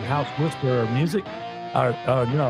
House Whisperer music. No, I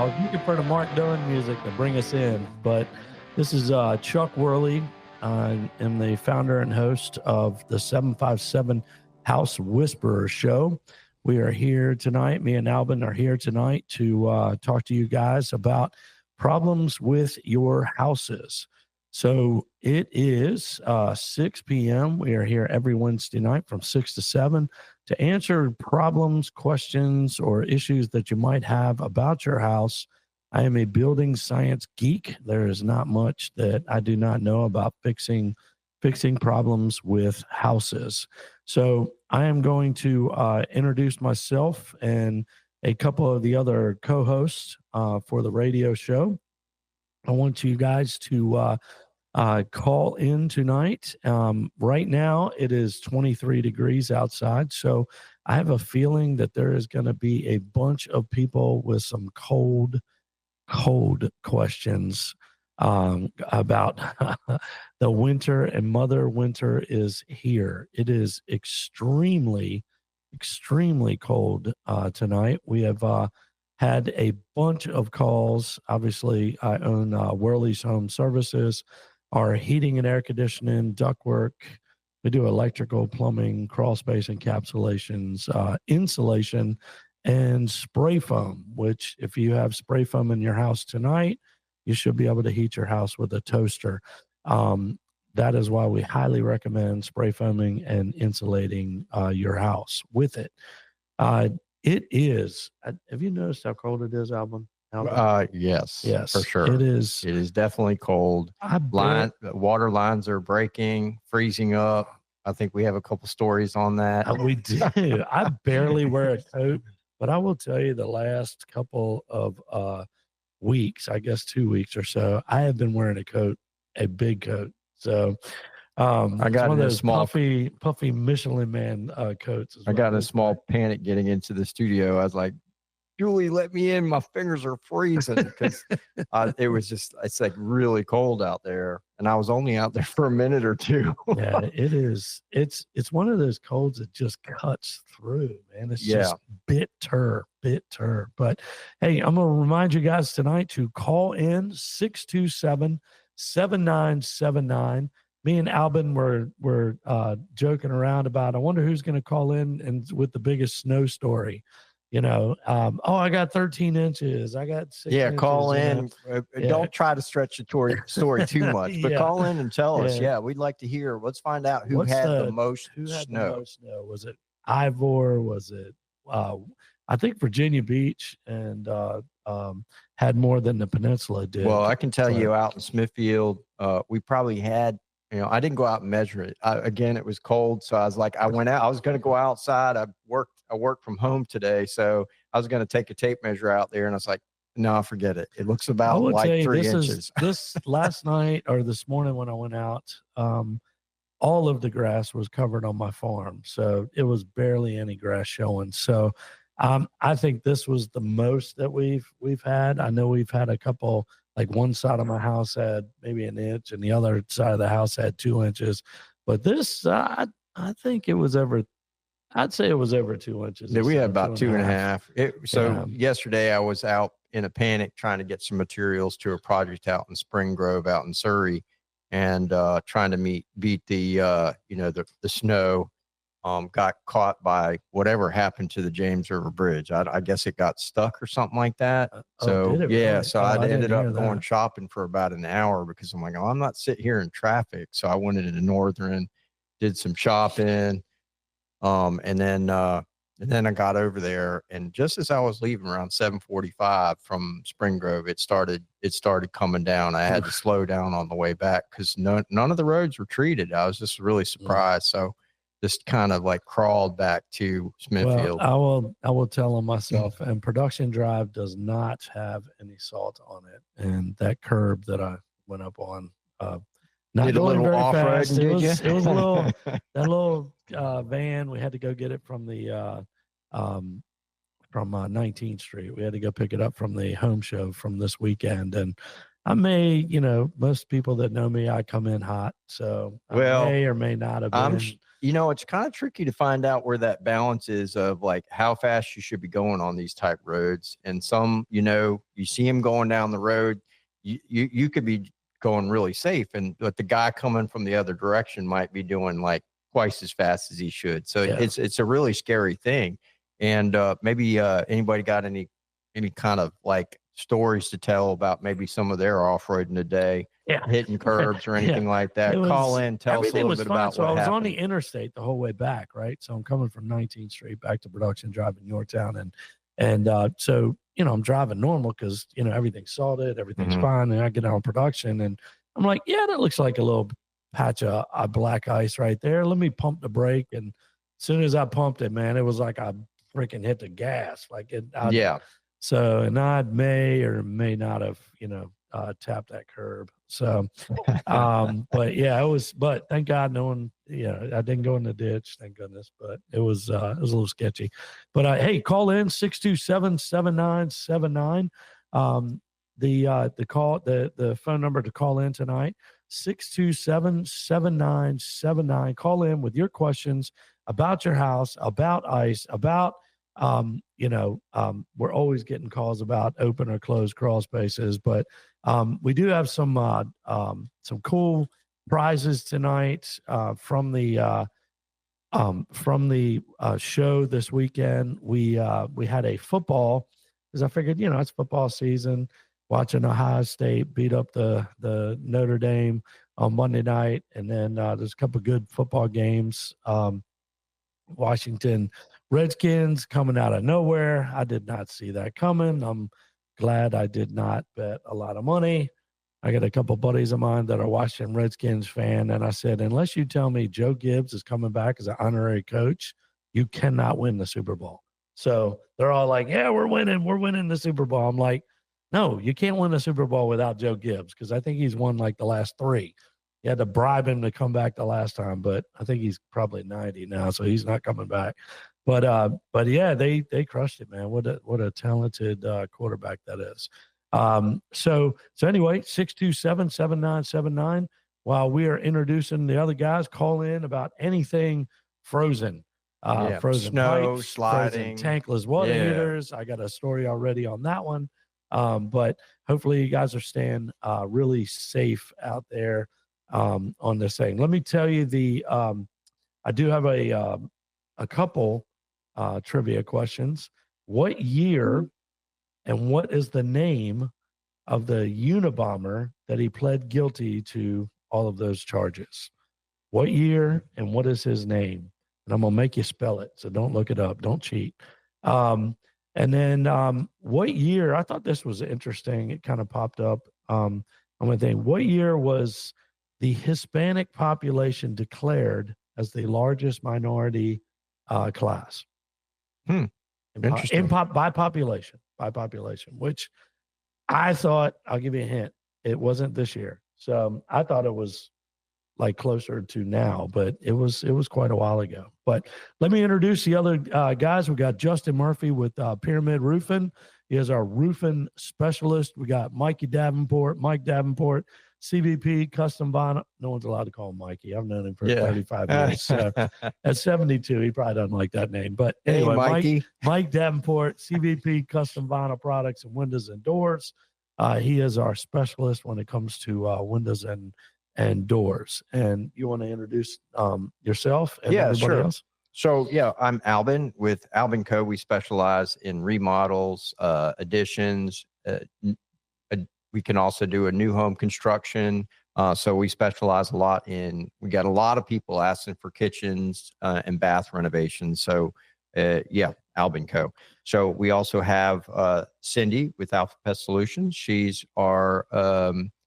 was looking for the Mark Dillon music to bring us in. But this is Chuck Worley. I am the founder and host of the 757 House Whisperer Show. We are here tonight. Me and Albin are here tonight to talk to you guys about problems with your houses. So it is 6 p.m. We are here every Wednesday night from 6 to 7 to answer problems, questions, or issues that you might have about your house. I am a building science geek. There is not much that I do not know about fixing problems with houses. So I am going to introduce myself and a couple of the other co-hosts for the radio show. I want you guys to call in tonight. Right now, it is 23 degrees outside, so I have a feeling that there is going to be a bunch of people with some cold questions about the winter, and Mother Winter is here. It is extremely cold tonight. We have had a bunch of calls. Obviously, I own Worley's Home Services, our heating and air conditioning, ductwork. We do electrical, plumbing, crawl space encapsulations, insulation, and spray foam, which if you have spray foam in your house tonight, you should be able to heat your house with a toaster. That is why we highly recommend spray foaming and insulating your house with it. It is. Have you noticed how cold it is, Albin? Yes, for sure. It is. It is definitely cold. Water lines are breaking, freezing up. I think we have a couple stories on that. We do. I barely wear a coat, but I will tell you the last couple of weeks, I guess 2 weeks or so, I have been wearing a coat, a big coat. So I got one of those small puffy Michelin Man coats. I got in a small panic getting into the studio. I was like, Julie, let me in. My fingers are freezing because it's like really cold out there. And I was only out there for a minute or two. Yeah, it is. It's one of those colds that just cuts through, man. It's just bitter. But hey, I'm going to remind you guys tonight to call in 627-7979. Me and Albin were joking around about, I wonder who's going to call in and with the biggest snow story. You know, I got 13 inches. I got 6 inches. Call in. Don't try to stretch the story too much, but call in and tell us. Yeah, we'd like to hear. Let's find out who had the most snow. Was it Ivor? Was it, I think Virginia Beach and had more than the peninsula did. Well, I can tell you out in Smithfield, we probably had, I didn't go out and measure it. Again, it was cold. So I was like, I went out, I was going to go outside. I worked from home today. So I was going to take a tape measure out there and I was like, no, forget it. It looks about like 3 inches. This last night or this morning when I went out, all of the grass was covered on my farm. So it was barely any grass showing. So I think this was the most that we've had. I know we've had a couple, like one side of my house had maybe an inch and the other side of the house had 2 inches. But this, I think I'd say it was over 2 inches. Yeah, we had about 2.5. Yesterday I was out in a panic trying to get some materials to a project out in Spring Grove out in Surrey and trying to beat the snow. Got caught by whatever happened to the James River Bridge. I guess it got stuck or something like that. So I ended up going shopping for about an hour because I'm like, I'm not sitting here in traffic. So I went into Northern, did some shopping, and then I got over there. And just as I was leaving around 7:45 from Spring Grove, it started coming down. I had to slow down on the way back because none of the roads were treated. I was just really surprised. So just kind of like crawled back to Smithfield. Well, I will tell them myself, and Production Drive does not have any salt on it. And that curb that I went up on, not going very fast. It was a little, that little van, we had to go get it from the, from 19th Street. We had to go pick it up from the home show from this weekend. And I may, most people that know me, I come in hot. So I may or may not have been. It's kind of tricky to find out where that balance is of like how fast you should be going on these type roads. And some, you see him going down the road, you could be going really safe, but the guy coming from the other direction might be doing like twice as fast as he should. So it's a really scary thing. And maybe anybody got any kind of like stories to tell about maybe some of their off-roading today, hitting curbs or anything like that? Call in, tell us a little bit about what happened. I was on the interstate the whole way back, right? So I'm coming from 19th Street back to Production Drive in Yorktown, and so I'm driving normal because everything's salted, everything's fine, and I get on Production, and I'm like, yeah, that looks like a little patch of black ice right there. Let me pump the brake, and as soon as I pumped it, man, it was like I freaking hit the gas, like it. So, and I may or may not have, tapped that curb. So, but yeah, but thank God no one, I didn't go in the ditch, thank goodness, but it was a little sketchy. But hey, call in 627-7979. The phone number to call in tonight, 627-7979. Call in with your questions about your house, about ice, about we're always getting calls about open or closed crawl spaces, but we do have some cool prizes tonight from the show this weekend. We had a football, because I figured it's football season. Watching Ohio State beat up the Notre Dame on Monday night, and then there's a couple of good football games. Washington Redskins coming out of nowhere. I did not see that coming. I'm glad I did not bet a lot of money. I got a couple of buddies of mine that are Washington Redskins fan, and I said, unless you tell me Joe Gibbs is coming back as an honorary coach, you cannot win the Super Bowl. So they're all like, yeah, we're winning the Super Bowl. I'm like, no, you can't win the Super Bowl without Joe Gibbs, because I think he's won like the last 3. You had to bribe him to come back the last time, but I think he's probably 90 now, so he's not coming back. But yeah, they crushed it, man. What a talented quarterback that is. So anyway, 627-7979. While we are introducing the other guys, call in about anything frozen. Frozen snow, pipes, sliding, frozen tankless water heaters. I got a story already on that one. But hopefully you guys are staying really safe out there on this thing. Let me tell you I do have a couple trivia questions. What year and what is the name of the Unabomber that he pled guilty to all of those charges? What year and what is his name? And I'm going to make you spell it, so don't look it up. Don't cheat. And then what year, I thought this was interesting. It kind of popped up. I'm going to think, what year was the Hispanic population declared as the largest minority class? Interesting. By population, which I thought, I'll give you a hint, it wasn't this year. So I thought it was like closer to now, but it was quite a while ago. But let me introduce the other guys. We got Justin Murphy with Pyramid Roofing. He is our roofing specialist. We got Mike Davenport, CVP Custom Vinyl. No one's allowed to call him Mikey. I've known him for 35 years. So at 72, he probably doesn't like that name. But anyway, hey, Mikey. Mike Davenport, CVP Custom Vinyl Products and Windows and Doors. He is our specialist when it comes to windows and doors. And you want to introduce yourself and everybody else? So, I'm Albin with Albin Co. We specialize in remodels, additions. We can also do a new home construction. So we specialize a lot we got a lot of people asking for kitchens and bath renovations. So, Albin Co. So we also have Cindy with Alpha Pest Solutions. She's our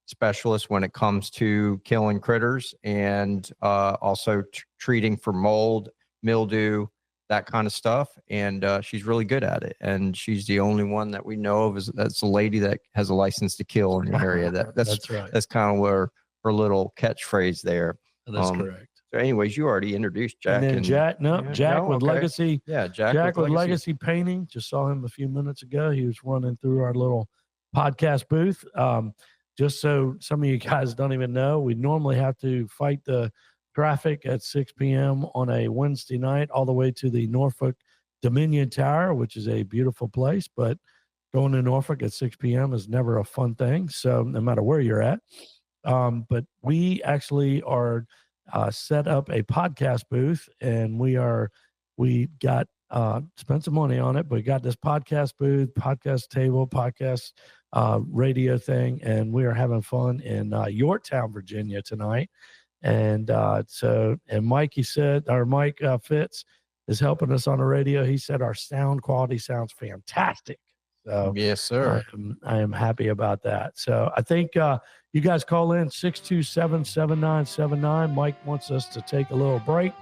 specialist when it comes to killing critters and also treating for mold, mildew, that kind of stuff. And she's really good at it. And she's the only one that we know of that's a lady that has a license to kill in the area. That's right. That's kind of where her little catchphrase there. That's correct. So anyways, you already introduced Jack. And then Jack with Legacy. Yeah, Jack with Legacy Painting. Just saw him a few minutes ago. He was running through our little podcast booth. Just so some of you guys don't even know, we normally have to fight the traffic at 6 p.m. on a Wednesday night, all the way to the Norfolk Dominion Tower, which is a beautiful place, but going to Norfolk at 6 p.m. is never a fun thing. So no matter where you're at. But we actually are set up a podcast booth, and we got spent some money on it, but we got this podcast booth, podcast table, podcast radio thing, and we are having fun in Yorktown, Virginia tonight. And Mike Fitz is helping us on the radio. He said our sound quality sounds fantastic. So yes, sir. I am happy about that. So I think you guys call in 627-7979. Mike wants us to take a little break,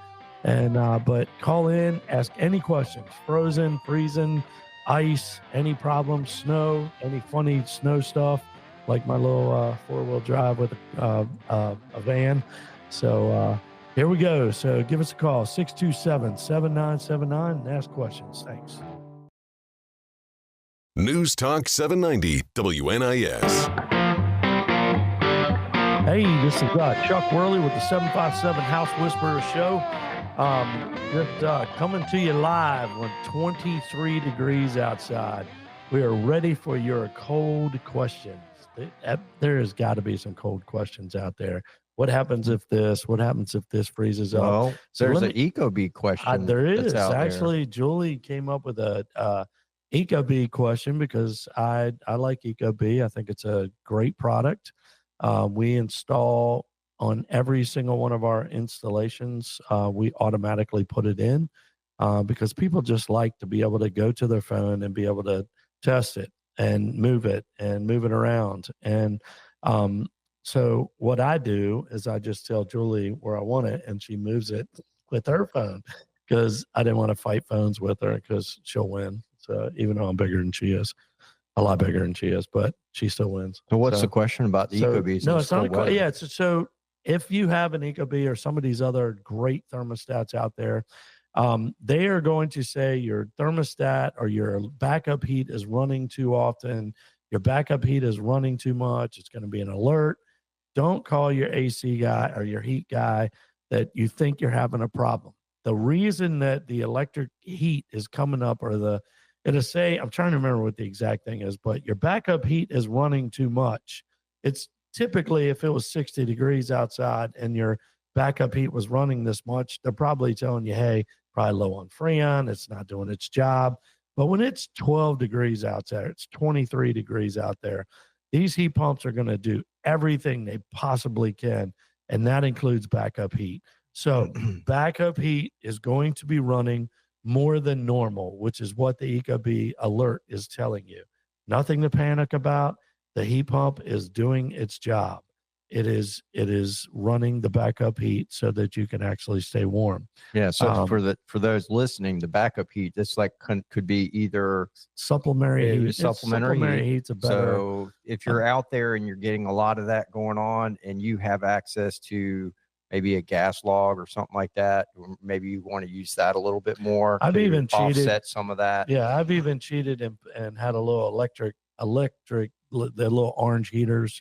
and but call in, ask any questions: frozen, freezing, ice, any problems, snow, any funny snow stuff, like my little four-wheel drive with a van. So here we go. So give us a call, 627-7979, and ask questions. Thanks. News Talk 790 WNIS. Hey, this is Chuck Worley with the 757 House Whisperers Show. Just coming to you live when 23 degrees outside. We are ready for your cold questions. There has got to be some cold questions out there. What happens if this? What happens if this freezes up? Well, so there's an Ecobee question. There is. Actually, Julie came up with a Ecobee question because I like Ecobee. I think it's a great product. We install on every single one of our installations. We automatically put it in because people just like to be able to go to their phone and be able to test it and move it around. And so what I do is I just tell Julie where I want it, and she moves it with her phone because I didn't want to fight phones with her because she'll win. So even though I'm bigger than she is, a lot bigger than she is, but she still wins. So what's the question about the Ecobees? No, it's not a question. Yeah, so if you have an Ecobee or some of these other great thermostats out there, they are going to say your thermostat or your backup heat is running too often. Your backup heat is running too much. It's going to be an alert. Don't call your AC guy or your heat guy that you think you're having a problem. The reason that the electric heat is coming up, or it'll say, I'm trying to remember what the exact thing is, but your backup heat is running too much. It's typically, if it was 60 degrees outside and your backup heat was running this much, they're probably telling you, hey, probably low on Freon, it's not doing its job. But when it's 12 degrees out there, it's 23 degrees out there, these heat pumps are going to do everything they possibly can, and that includes backup heat. So backup heat is going to be running more than normal, which is what the Ecobee alert is telling you. Nothing to panic about. The heat pump is doing its job. It is running the backup heat so that you can actually stay warm. Yeah. So for those listening, the backup heat, this could be either supplementary heat. Supplementary heat's a better. So if you're out there and you're getting a lot of that going on, and you have access to maybe a gas log or something like that, or maybe you want to use that a little bit more. I've even cheated. Offset some of that. Yeah, I've even cheated and had a little electric, the little orange heaters,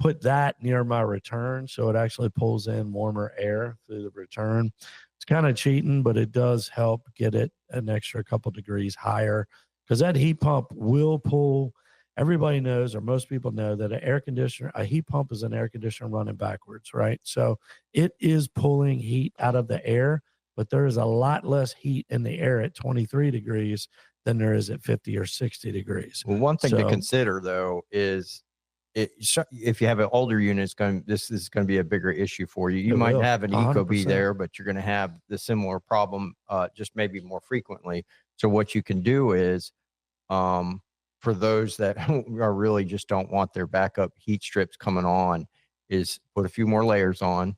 put that near my return, so it actually pulls in warmer air through the return. It's kind of cheating, but it does help get it an extra couple degrees higher, because that heat pump will pull. Everybody knows, or most people know, that a heat pump is an air conditioner running backwards, right? So it is pulling heat out of the air, but there is a lot less heat in the air at 23 degrees than there is at 50 or 60 degrees. Well, one thing to consider, though, is if you have an older unit, this is going to be a bigger issue for you. You might have an Ecobee there, but you're going to have the similar problem, just maybe more frequently. So what you can do is, for those that are really just don't want their backup heat strips coming on, is put a few more layers on,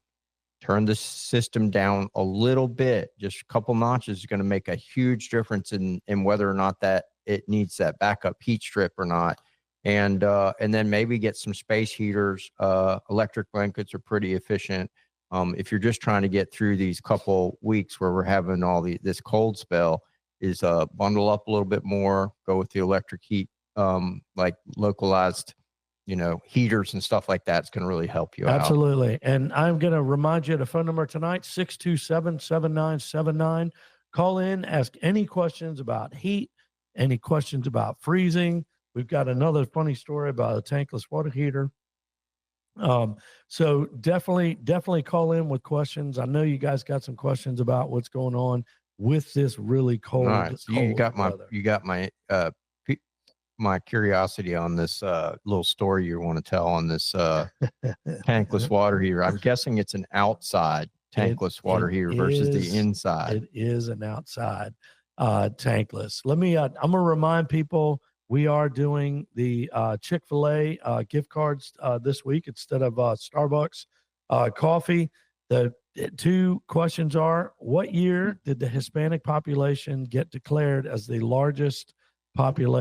turn the system down a little bit, just a couple notches is going to make a huge difference in whether or not that it needs that backup heat strip or not. And then maybe get some space heaters. Electric blankets are pretty efficient. If you're just trying to get through these couple weeks where we're having this cold spell, is bundle up a little bit more, go with the electric heat, like localized, heaters and stuff like that. It's going to really help you out. Absolutely. And I'm going to remind you the phone number tonight, 627-7979. Call in, ask any questions about heat, any questions about freezing. We've got another funny story about a tankless water heater. So definitely call in with questions. I know you guys got some questions about what's going on with this really cold. All right. So you got my curiosity on this little story you want to tell on this tankless water heater. I'm guessing it's an outside tankless water heater versus the inside. It is an outside tankless. I'm going to remind people we are doing the Chick-fil-A gift cards this week instead of Starbucks coffee. The two questions are, what year did the Hispanic population get declared as the largest minority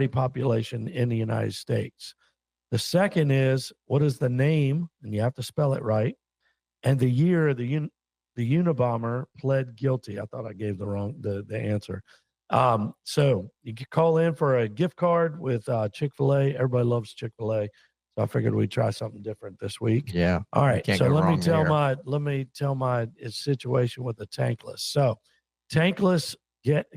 population in the United States? The second is, what is the name, and you have to spell it right, and the year the Unabomber pled guilty? I thought I gave the answer. So you can call in for a gift card with Chick-fil-A. Everybody loves Chick-fil-A. So I figured we'd try something different this week. Yeah. All right. So let me tell my situation with the tankless. So tankless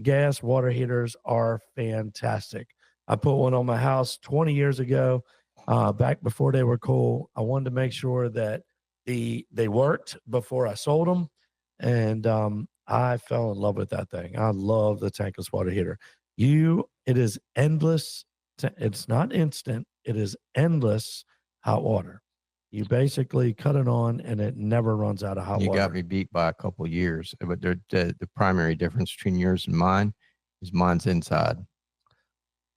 gas water heaters are fantastic. I put one on my house 20 years ago, back before they were cool. I wanted to make sure that they worked before I sold them. And I fell in love with that thing. I love the tankless water heater. It is endless. It's not instant. It is endless hot water. You basically cut it on and it never runs out of hot water. You got me beat by a couple of years, but the primary difference between yours and mine is mine's inside.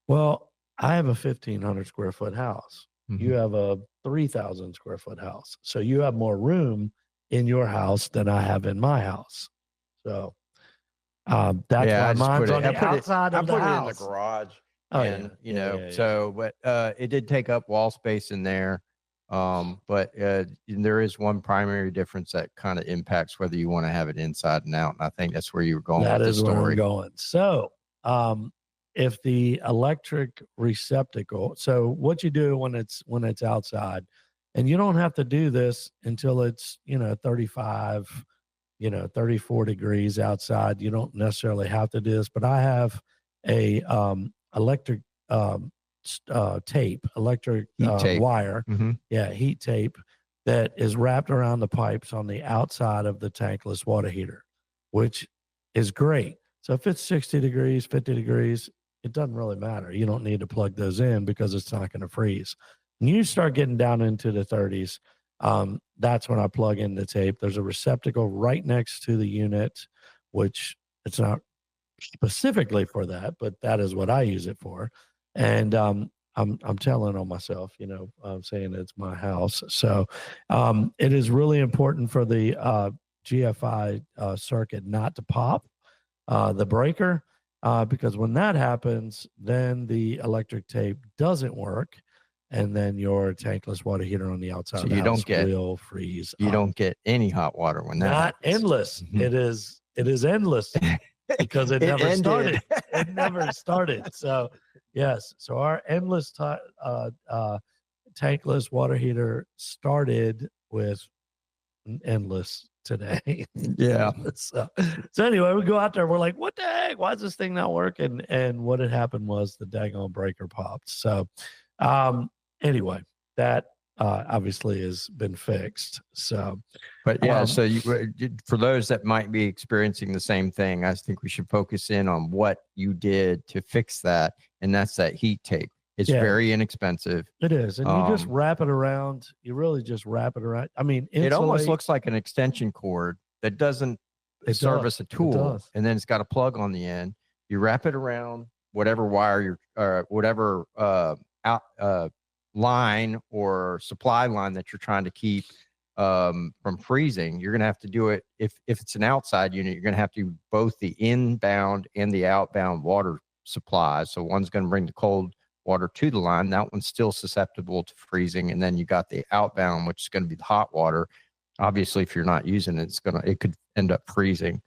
Well, I have a 1,500 square foot house. Mm-hmm. You have a 3,000 square foot house. So you have more room in your house than I have in my house. So that's why mine's on the outside of the house. I put it in the garage. But it did take up wall space in there. But there is one primary difference that kind of impacts whether you want to have it inside and out. And I think that's where you were going with the story. Where I'm going. So if the electric receptacle, so what you do when it's outside, and you don't have to do this until it's 35, 34 degrees outside. You don't necessarily have to do this, but I have a electric tape, wire. Mm-hmm. Yeah, heat tape that is wrapped around the pipes on the outside of the tankless water heater, which is great. So if it's 60 degrees, 50 degrees, it doesn't really matter. You don't need to plug those in because it's not going to freeze. When you start getting down into the 30s, that's when I plug in the tape. There's a receptacle right next to the unit, which it's not specifically for that, but that is what I use it for. And I'm telling on myself, I'm saying it's my house. So it is really important for the GFI circuit not to pop the breaker, because when that happens, then the electric tape doesn't work, and then your tankless water heater on the outside of the house will freeze. You don't get any hot water when that not happens. Endless. Mm-hmm. It is endless because it never started. It never started. So yes, so our endless tankless water heater started with endless today. Yeah. So anyway, we go out there. We're like, what the heck? Why is this thing not working? And what had happened was the daggone breaker popped. So anyway, that obviously has been fixed. So, but yeah, so for those that might be experiencing the same thing, I think we should focus in on what you did to fix that. And that's that heat tape. It's very inexpensive. It is. And you just wrap it around. You really just wrap it around. I mean, it almost looks like an extension cord that doesn't service a tool. And then it's got a plug on the end. You wrap it around whatever wire whatever line or supply line that you're trying to keep from freezing. You're going to have to do it. If it's an outside unit, you're going to have to do both the inbound and the outbound water supplies. So one's going to bring the cold water to the line. That one's still susceptible to freezing. And then you got the outbound, which is going to be the hot water. Obviously, if you're not using it, it could end up freezing.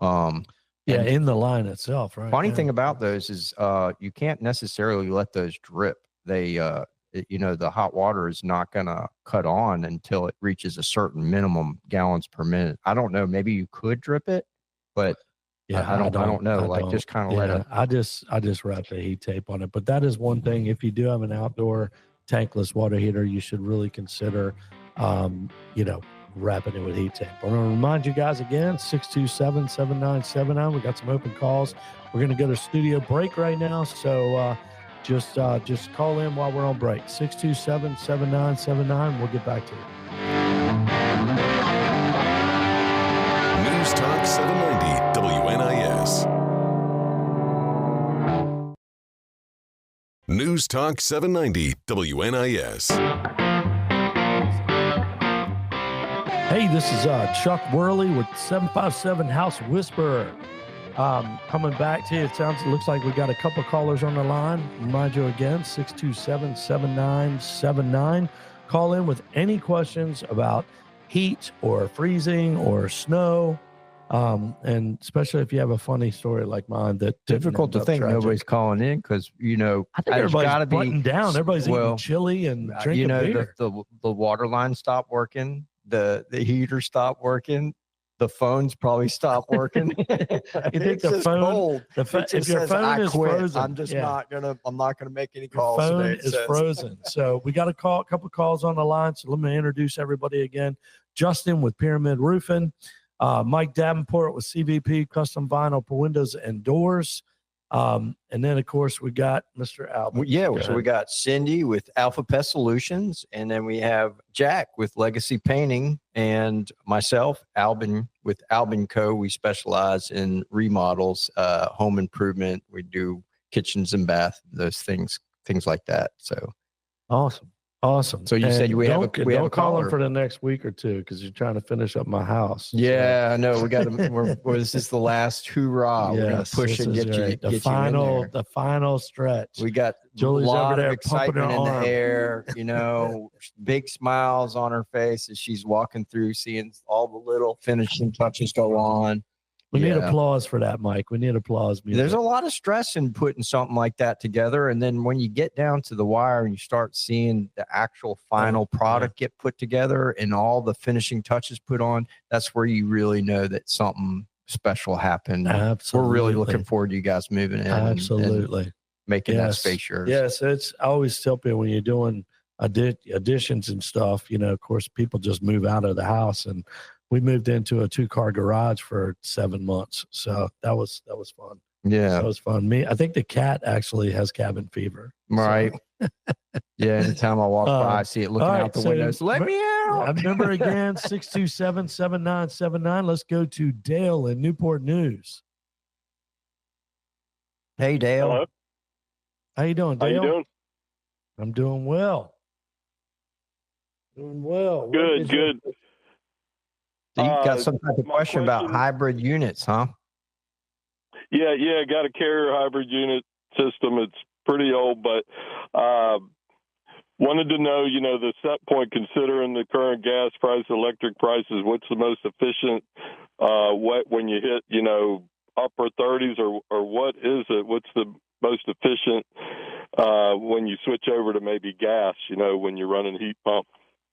In the line itself, right? Funny thing about those is you can't necessarily let those drip. the hot water is not going to cut on until it reaches a certain minimum gallons per minute. I don't know. Maybe you could drip it, but yeah, I don't know. Like just kind of let it. I just wrap the heat tape on it. But that is one thing. If you do have an outdoor tankless water heater, you should really consider, wrapping it with heat tape. I'm going to remind you guys again, 627-7979. We got some open calls. We're going to go to studio break right now. So just call in while we're on break. 627-7979. We'll get back to you. News Talk 790 WNIS. News Talk 790 WNIS. Hey, this is Chuck Worley with 757 House Whisperer. Coming back to you. It looks like we got a couple callers on the line. Remind you again, 627-7979. Call in with any questions about heat or freezing or snow. And especially if you have a funny story like mine that Difficult to think tragic. nobody's calling in because, I think there's everybody's got to be buttoned down. Everybody's eating chili and drinking beer. the water line stopped working. The heater stopped working. The phones probably stopped working. You think the phone? Cold. If your phone is frozen, I'm not gonna make any calls. Phone today, is frozen. So we got a couple calls on the line. So let me introduce everybody again. Justin with Pyramid Roofing, Mike Davenport with CVP Custom Vinyl for Windows and Doors. And then of course we got Mr. Albin. So we got Cindy with Alpha Pest Solutions, and then we have Jack with Legacy Painting, and myself, Albin with Albin Co. We specialize in remodels, home improvement. We do kitchens and bath, those things like that. So Awesome. So you said we have a call caller him for the next week or two because you're trying to finish up my house. Yeah, I know. We got to. This is the last hoorah. We're gonna push and get you. The final stretch. We got Julie's a lot over there of excitement in the air. Big smiles on her face as she's walking through, seeing all the little finishing touches go on. We need applause for that, Mike. We need applause music. There's a lot of stress in putting something like that together. And then when you get down to the wire and you start seeing the actual final product get put together and all the finishing touches put on, that's where you really know that something special happened. Absolutely. We're really looking forward to you guys moving in. Absolutely. And making that space yours. Yes. I always tell people when you're doing additions and stuff, of course, people just move out of the house, and we moved into a 2-car garage for 7 months. So that was fun. Yeah. That was fun. I think the cat actually has cabin fever. Right. So. Yeah. Anytime I walk by, I see it looking out the windows. Let me out. Remember again, 627-7979. Let's go to Dale in Newport News. Hey, Dale. Hello. How you doing, Dale? How you doing? I'm doing well. Good. So you got some type of question about hybrid units, huh? Yeah. Got a Carrier hybrid unit system. It's pretty old, but wanted to know, the set point, considering the current gas price, electric prices, what's the most efficient when you hit, upper 30s, or what is it? What's the most efficient when you switch over to maybe gas, when you're running a heat pump?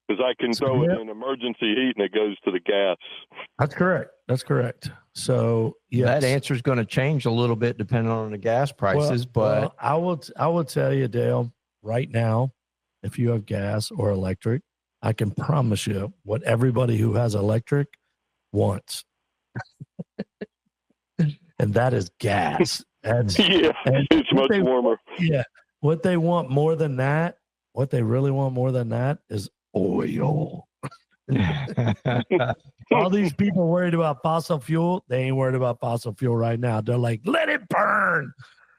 Because I can throw it in emergency heat and it goes to the gas. That's correct. So yes. That answer is going to change a little bit depending on the gas prices. But I will tell you, Dale, right now, if you have gas or electric, I can promise you what everybody who has electric wants. And that is gas. It's much warmer. Yeah. What they want more than that, what they really want more than that is oil. All these people worried about fossil fuel, they ain't worried about fossil fuel right now. They're like, let it burn.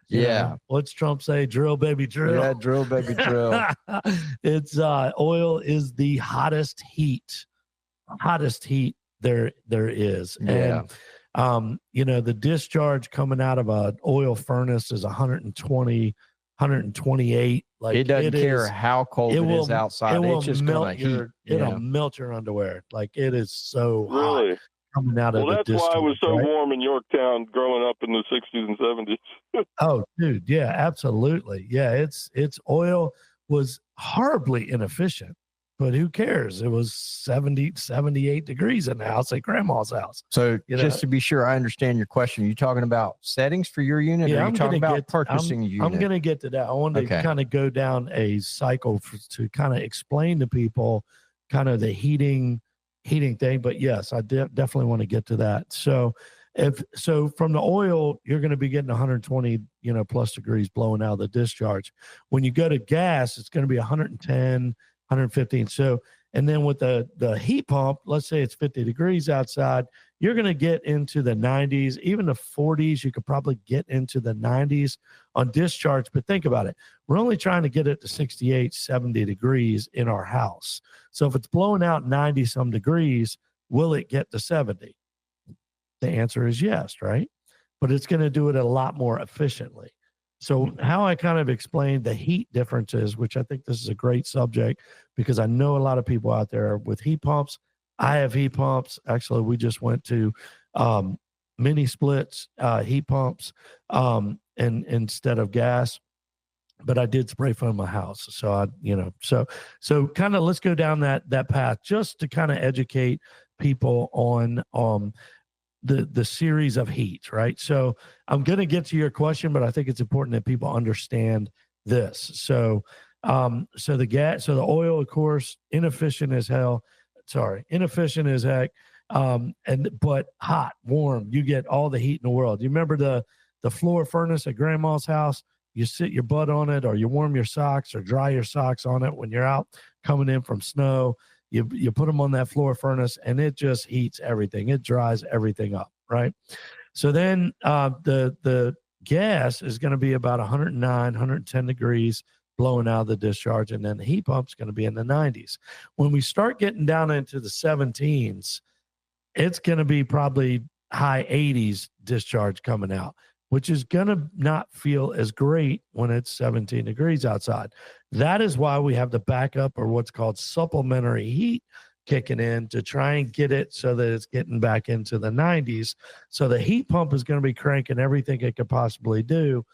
Yeah. What's Trump say? Drill, baby, drill. Yeah, drill, baby, drill. It's oil is the hottest heat there is. Yeah. And the discharge coming out of an oil furnace is 120, 128. Like, it doesn't care how cold it is outside. It's just going to heat. It'll melt your underwear. Like, it is so really hot coming out of the that's discharge. why it was so warm in Yorktown growing up in the 60s and 70s. Oh, dude. Yeah, absolutely. Yeah. It's oil. was horribly inefficient. But who cares? It was 78 degrees in the house at grandma's house. So just to be sure I understand your question, are you talking about settings for your unit, or are you talking about purchasing a unit? I'm going to get to that. I wanted to kind of go down a cycle to kind of explain to people kind of the heating thing. But yes, I definitely want to get to that. So from the oil, you're going to be getting 120, plus degrees blowing out of the discharge. When you go to gas, it's going to be 110, 115. So, and then with the heat pump, let's say it's 50 degrees outside, you're going to get into the 90s, even the 40s. You could probably get into the 90s on discharge. But think about it. We're only trying to get it to 68, 70 degrees in our house. So if it's blowing out 90 some degrees, will it get to 70? The answer is yes, right? But it's going to do it a lot more efficiently. So how I kind of explained the heat differences, which I think this is a great subject because I know a lot of people out there with heat pumps. I have heat pumps. Actually, we just went to mini splits, heat pumps, and instead of gas. But I did spray foam my house. So so kind of let's go down that path just to kind of educate people on the series of heat, right? So I'm going to get to your question, but I think it's important that people understand this. So the oil, of course, inefficient as heck. But hot, warm, you get all the heat in the world. You remember the floor furnace at grandma's house? You sit your butt on it, or you warm your socks or dry your socks on it when you're out coming in from snow. You put them on that floor furnace, and it just heats everything. It dries everything up, right? So then the gas is going to be about 109, 110 degrees blowing out of the discharge, and then the heat pump's going to be in the 90s. When we start getting down into the 17s, it's going to be probably high 80s discharge coming out, which is going to not feel as great when it's 17 degrees outside. That is why we have the backup, or what's called supplementary heat, kicking in to try and get it so that it's getting back into the 90s. So the heat pump is going to be cranking everything it could possibly do,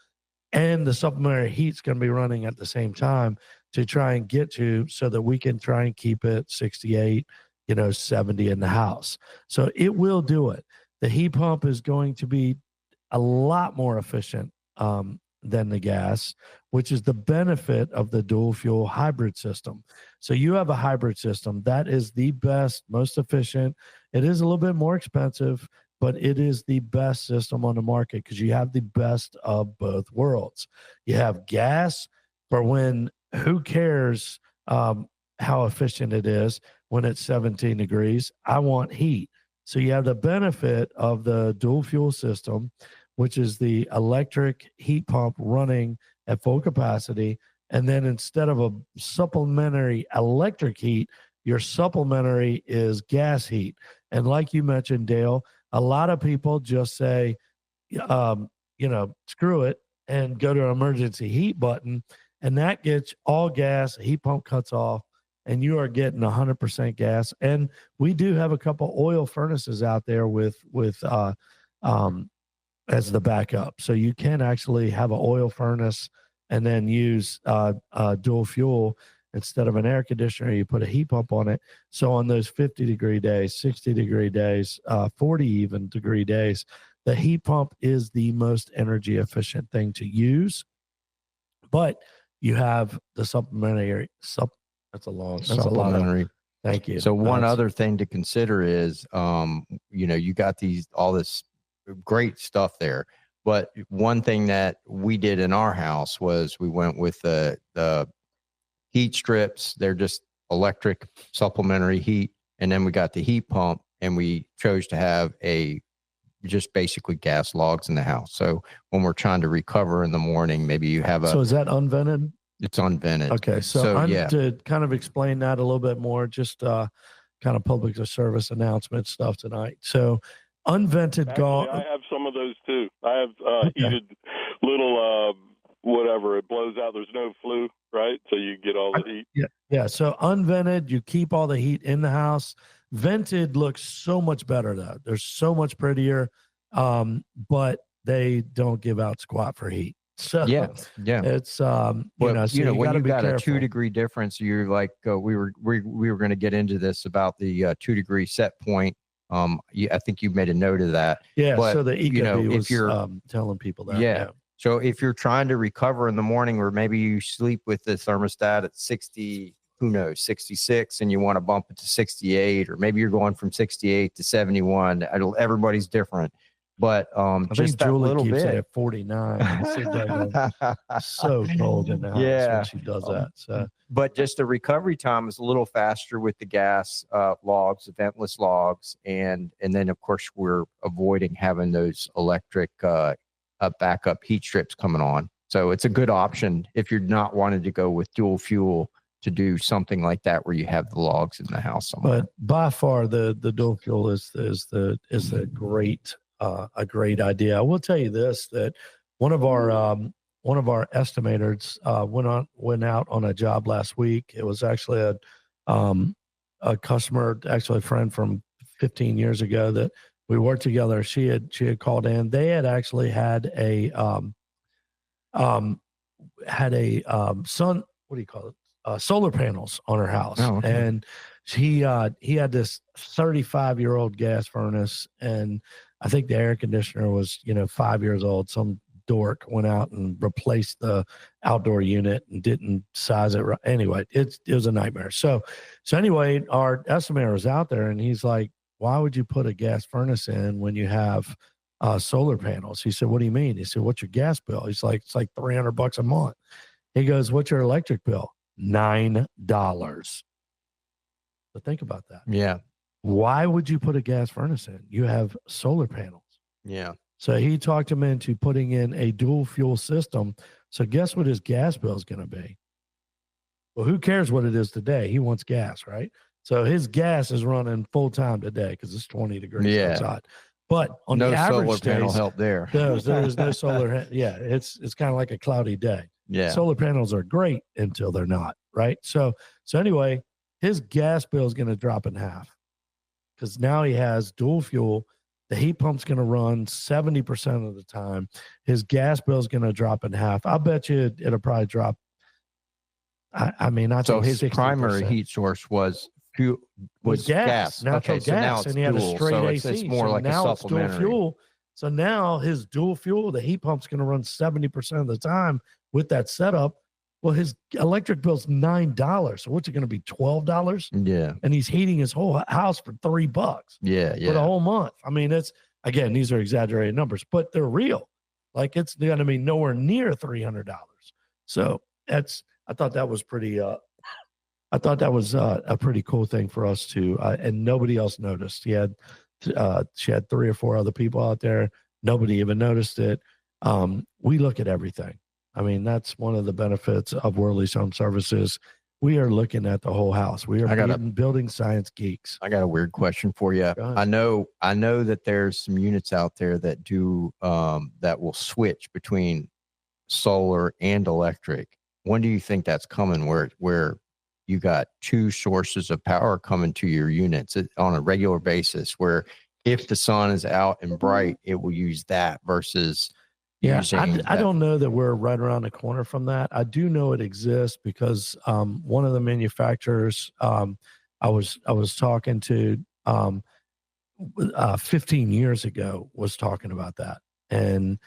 and the supplementary heat's going to be running at the same time to try and get to, so that we can try and keep it 68, 70 in the house. So it will do it. The heat pump is going to be a lot more efficient than the gas, which is the benefit of the dual fuel hybrid system. So you have a hybrid system that is the best, most efficient. It is a little bit more expensive, but it is the best system on the market because you have the best of both worlds. You have gas for when, who cares how efficient it is when it's 17 degrees. I want heat. So you have the benefit of the dual fuel system, which is the electric heat pump running at full capacity. And then instead of a supplementary electric heat, your supplementary is gas heat. And like you mentioned, Dale, a lot of people just say, screw it and go to an emergency heat button. And that gets all gas, heat pump cuts off, and you are getting 100% gas. And we do have a couple oil furnaces out there with as the backup. So you can actually have an oil furnace and then use dual fuel. Instead of an air conditioner, you put a heat pump on it. So on those 50-degree days, 60-degree days, 40 even degree days, the heat pump is the most energy efficient thing to use. But you have the supplementary. That's a lot. Thank you. So one other thing to consider is, you got all this great stuff there. But one thing that we did in our house was we went with the heat strips. They're just electric supplementary heat. And then we got the heat pump, and we chose to have just basically gas logs in the house. So when we're trying to recover in the morning, maybe you have So is that unvented? It's unvented. Okay. So yeah, to kind of explain that a little bit more, just kind of public service announcement stuff tonight. So unvented Actually, I have some of those too. I have heated little whatever, it blows out. There's no flue, right? So you get all the heat. Yeah. So unvented, you keep all the heat in the house. Vented looks so much better though. They're so much prettier, but they don't give out squat for heat. So Yeah. it's Well, so you when gotta you be got a careful. 2-degree difference, you're like, we were going to get into this about the 2-degree set point. I think you made a note of that. Yeah, But, so the Ecobee if was you're, telling people that. yeah. So if you're trying to recover in the morning, or maybe you sleep with the thermostat at 60, who knows, 66, and you want to bump it to 68, or maybe you're going from 68 to 71. Everybody's different. But I just think that Julie little keeps it bit. at 49. It's so daggone so cold in the house when Yeah. she does that. So But just the recovery time is a little faster with the gas logs, the ventless logs, and then of course we're avoiding having those electric backup heat strips coming on. So it's a good option if you're not wanting to go with dual fuel to do something like that where you have the logs in the house somewhere. but by far the dual fuel is a great idea. I will tell you this, that one of our estimators went out on a job last week. It was actually a customer, actually a friend from 15 years ago that we worked together. She had called in. They had actually had a sun, what do you call it? Solar panels on her house. Oh, okay. And he had this 35-year-old gas furnace, and I think the air conditioner was 5 years old. Some dork went out and replaced the outdoor unit and didn't size it right. Anyway, it was a nightmare. So anyway, our estimator was out there, and he's like, why would you put a gas furnace in when you have solar panels? He said, what do you mean? He said, what's your gas bill? He's like, it's like $300 a month. He goes, what's your electric bill? $9. So think about that. Yeah. Why would you put a gas furnace in? You have solar panels. Yeah. So he talked him into putting in a dual fuel system. So guess what his gas bill is going to be? Well, who cares what it is today? He wants gas, right? So his gas is running full time today because it's 20 degrees outside. But on no the average solar panel days, help there. there is no solar. Yeah, it's kind of like a cloudy day. Yeah. Solar panels are great until they're not, right? So anyway, his gas bill is going to drop in half because now he has dual fuel. The heat pump's going to run 70% of the time. His gas bill is going to drop in half. I bet you it'll probably drop. I mean, so his 60%. primary heat source was gas, natural gas, so now it's and he had dual, a straight so AC. it's more like a now it's dual supplementary. fuel. So now his dual fuel, the heat pump's going to run 70% of the time with that setup. Well, his electric bill's $9. So what's it going to be? $12? Yeah. And he's heating his whole house for $3. Yeah. For the whole month. I mean, again, these are exaggerated numbers, but they're real. Like it's going to be nowhere near $300. So I thought that was pretty. I thought that was a pretty cool thing for us to, and nobody else noticed. She had 3 or 4 other people out there. Nobody even noticed it. We look at everything. I mean, that's one of the benefits of Worley's Home Services. We are looking at the whole house. We are building science geeks. I got a weird question for you. I know that there's some units out there that do that will switch between solar and electric. When do you think that's coming? Where you got 2 sources of power coming to your units on a regular basis, where if the sun is out and bright, it will use that versus I don't know that we're right around the corner from that. I do know it exists because one of the manufacturers I was talking to 15 years ago was talking about that, and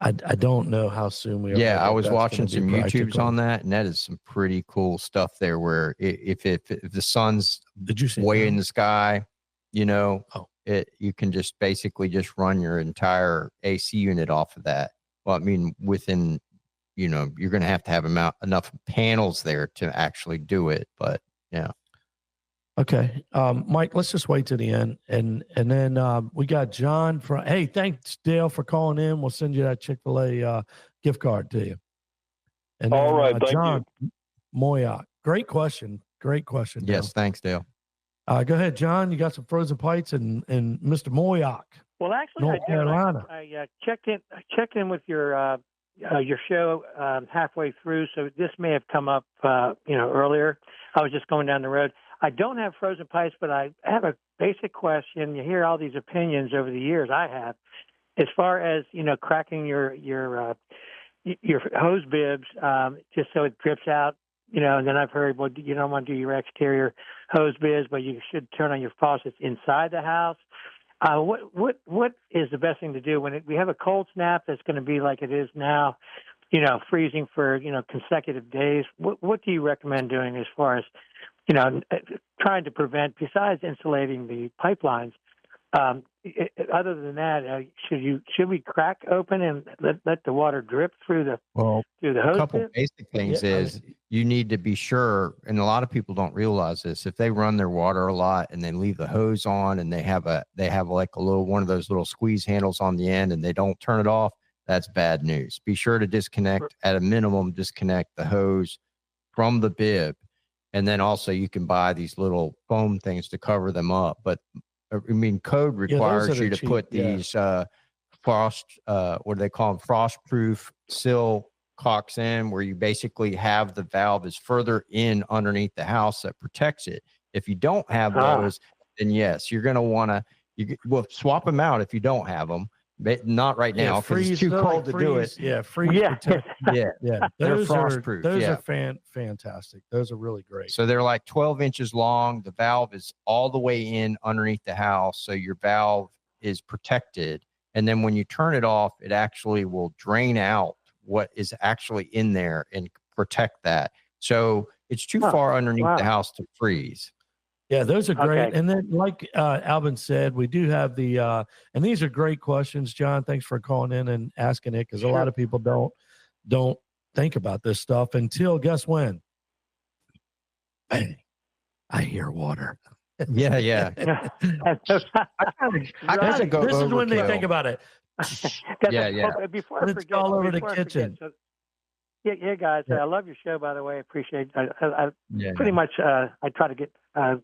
I don't know how soon we are. Yeah, I was watching some YouTubes on that, and that is some pretty cool stuff there. Where if the sun's way in the sky, you can just basically just run your entire AC unit off of that. Well, I mean, within, you're going to have enough panels there to actually do it. But yeah. Okay. Mike, let's just wait to the end. And then we got John from, hey, thanks, Dale, for calling in. We'll send you that Chick-fil-A gift card to you. And then, all right. Thank John you. Moyoc. Great question. Great question. Yes. Dale. Thanks, Dale. Go ahead, John. You got some frozen pipes and Mr. Moyoc. Well, actually, North Carolina. I checked in with your show halfway through, so this may have come up earlier. I was just going down the road. I don't have frozen pipes, but I have a basic question. You hear all these opinions over the years. I have, as far as cracking your your hose bibs, just so it drips out, and then I've heard, well, you don't want to do your exterior hose bibs, but you should turn on your faucets inside the house. What is the best thing to do when we have a cold snap that's going to be like it is now, freezing for, consecutive days? What do you recommend doing as far as, trying to prevent, besides insulating the pipelines? Other than that, should we crack open and let the water drip through the hose? A couple bib? basic things is you need to be sure, and a lot of people don't realize this. If they run their water a lot and they leave the hose on, and they have like a little one of those little squeeze handles on the end, and they don't turn it off, that's bad news. Be sure to disconnect, at a minimum, disconnect the hose from the bib, and then also you can buy these little foam things to cover them up, but code requires you to cheap, put these frost, what do they call them? Frost-proof sill cocks in, where you basically have the valve is further in underneath the house that protects it. If you don't have those, then yes, you're going to want to, swap them out if you don't have them. But not right now because it's too cold to do it. Yeah, freeze. Yeah. Yeah. They're frost-proof. Those are fantastic. Those are really great. So they're like 12 inches long. The valve is all the way in underneath the house, so your valve is protected. And then when you turn it off, it actually will drain out what is actually in there and protect that. So it's too far underneath the house to freeze. Yeah, those are great. Okay. And then, like Albin said, we do have the, and these are great questions, John. Thanks for calling in and asking it, because a lot of people don't think about this stuff until, guess when? Bang, I hear water. Yeah. This is when they think about it. Before I It's forget, all over the before I forget, kitchen. Yeah, guys. I love your show, by the way. I appreciate. Pretty much. I try to get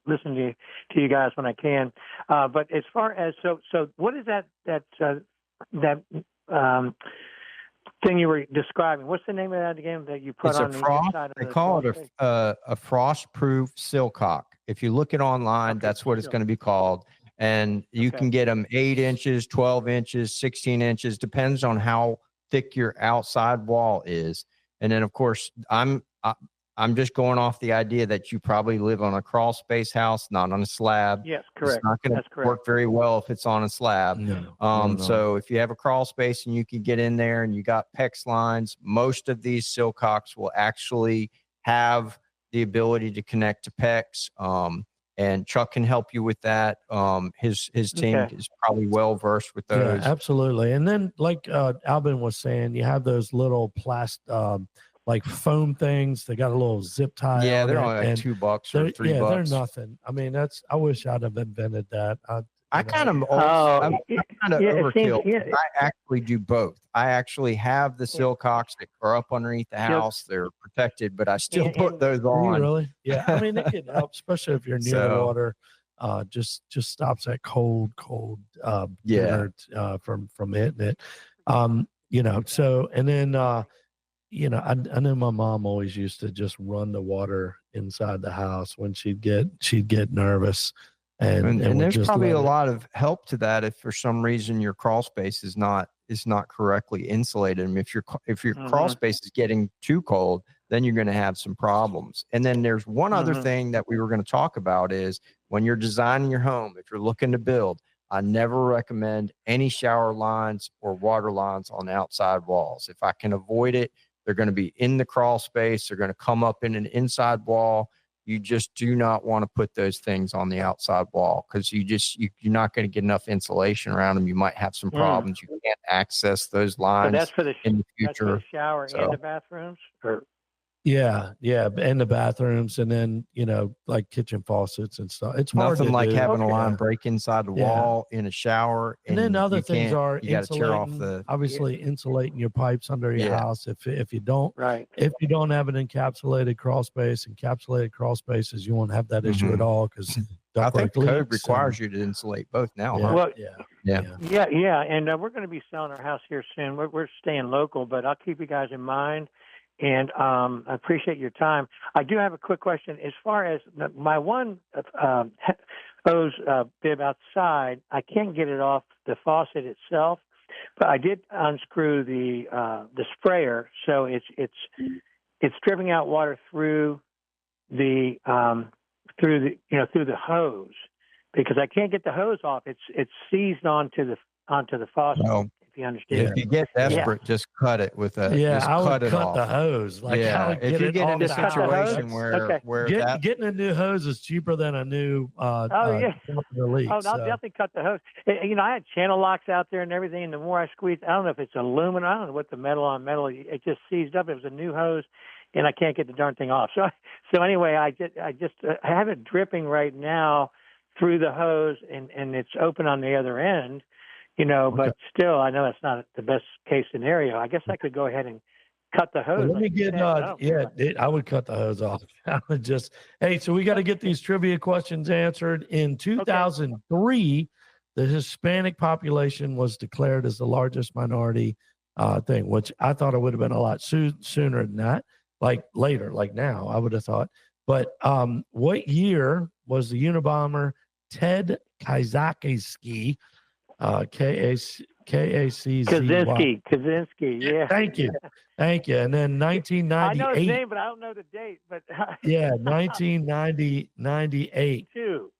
listen to you guys when I can. But as far as so what is that thing you were describing? What's the name of that again that you put on the inside? They call it a frost-proof sill cock. If you look it online, that's what it's going to be called. And you can get them 8 inches, 12 inches, 16 inches, depends on how thick your outside wall is. And then, of course, I'm just going off the idea that you probably live on a crawl space house, not on a slab. Yes, correct. It's not going to work very well if it's on a slab. No. So if you have a crawl space and you can get in there and you got PEX lines, most of these sill cocks will actually have the ability to connect to PEX. And Chuck can help you with that. His team is probably well versed with those. Yeah, absolutely. And then, like Albin was saying, you have those little like foam things. They got a little zip tie. Yeah, they're on only like $2 or $3. Yeah, they're nothing. I mean, I wish I'd have invented that. I'm kind of overkill. I actually do both. I actually have the sill cocks that are up underneath the house. They're protected, but I still put those on. Really? Yeah. I mean, it can help, especially if you're near the water. Just stops that cold air, from hitting it. So, and then I know my mom always used to just run the water inside the house when she'd get nervous. And there's probably a lot of help to that if for some reason your crawl space is not correctly insulated. I mean, if your crawl space is getting too cold, then you're going to have some problems. And then there's one other thing that we were going to talk about is when you're designing your home, if you're looking to build, I never recommend any shower lines or water lines on the outside walls. If I can avoid it, they're going to be in the crawl space. They're going to come up in an inside wall. You just do not want to put those things on the outside wall because you're not going to get enough insulation around them. You might have some problems. You can't access those lines. So that's for the in the future. That's for the shower and the bathrooms, or yeah, and the bathrooms, and then like kitchen faucets and stuff. It's hard nothing to like do. having a line break inside the wall in a shower. And then other things are you got to tear off obviously insulating your pipes under your house. If you don't right, if you don't have an encapsulated crawl spaces, you won't have that issue at all because I think code requires you to insulate both now. Yeah, huh? Well, yeah. And we're going to be selling our house here soon. We're staying local, but I'll keep you guys in mind. And I appreciate your time. I do have a quick question. As far as my one hose bib outside, I can't get it off the faucet itself, But I did unscrew the sprayer, so it's dripping out water through the hose, because I can't get the hose off. It's seized onto the faucet. No. If you understand. If you get desperate, just cut it with a. Yeah, just I would cut it cut off. the hose. Like, I Yeah, would if get you it get in off a the house. situation Okay. where Getting a new hose is cheaper than a new release. Oh, I'll definitely cut the hose. I had channel locks out there and everything, and the more I squeezed, I don't know if it's aluminum, I don't know what the metal on metal, it just seized up. It was a new hose, and I can't get the darn thing off. So anyway, I have it dripping right now through the hose, and it's open on the other end, but still, I know that's not the best case scenario. I guess I could go ahead and cut the hose. Well, let me like you get, said, I would cut the hose off. I would just, hey, so we got to get these trivia questions answered. In 2003, the Hispanic population was declared as the largest minority thing, which I thought it would have been a lot sooner than that, like later, like now, I would have thought. But what year was the Unabomber Ted Kaczynski, K-A-C-Z-Y? Kaczynski, yeah. Thank you. And then 1998. I know his name, but I don't know the date. But 1998. Two.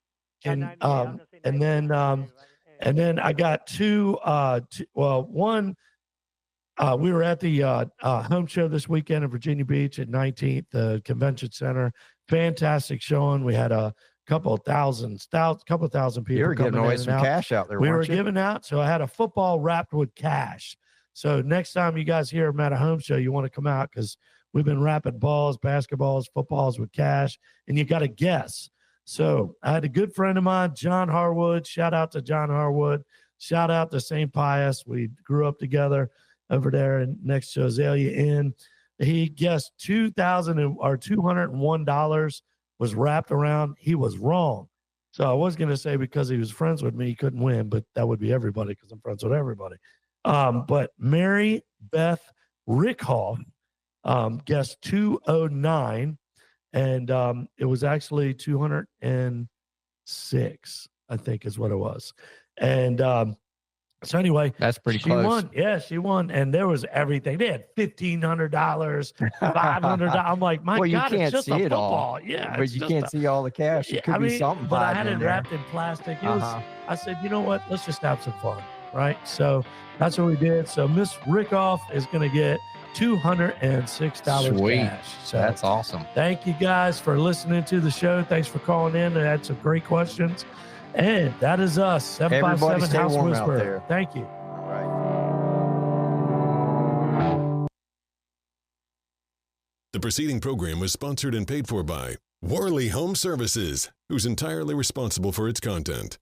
And then I got two. One. We were at the home show this weekend in Virginia Beach at 19th, the convention center. Fantastic showing. We had a couple thousand people. You were giving away some cash out there. We were giving out. So I had a football wrapped with cash. So next time you guys hear them at a home show, you want to come out, because we've been wrapping balls, basketballs, footballs with cash, and you got to guess. So I had a good friend of mine, John Harwood. Shout out to John Harwood. Shout out to St. Pius. We grew up together over there next to Azalea Inn. He guessed $201 was wrapped around. He was wrong. So I was going to say, because he was friends with me, he couldn't win, but that would be everybody, because I'm friends with everybody. But Mary Beth Rickhoff guessed 209, and it was actually 206, I think is what it was. And so anyway, that's pretty she close. won. Yeah, she won. And there was everything. They had $1,500, $500. I'm like, my God, it's just a football. Yeah. But you can't see all the cash. It could be something. But I had it wrapped in plastic. It was, I said, you know what? Let's just have some fun. Right. So that's what we did. So Miss Rickoff is going to get $206 Sweet. cash. So that's awesome. Thank you guys for listening to the show. Thanks for calling in. They had some great questions. And that is us, 757 House Whisperer. Thank you. All right. The preceding program was sponsored and paid for by Worley Home Services, who's entirely responsible for its content.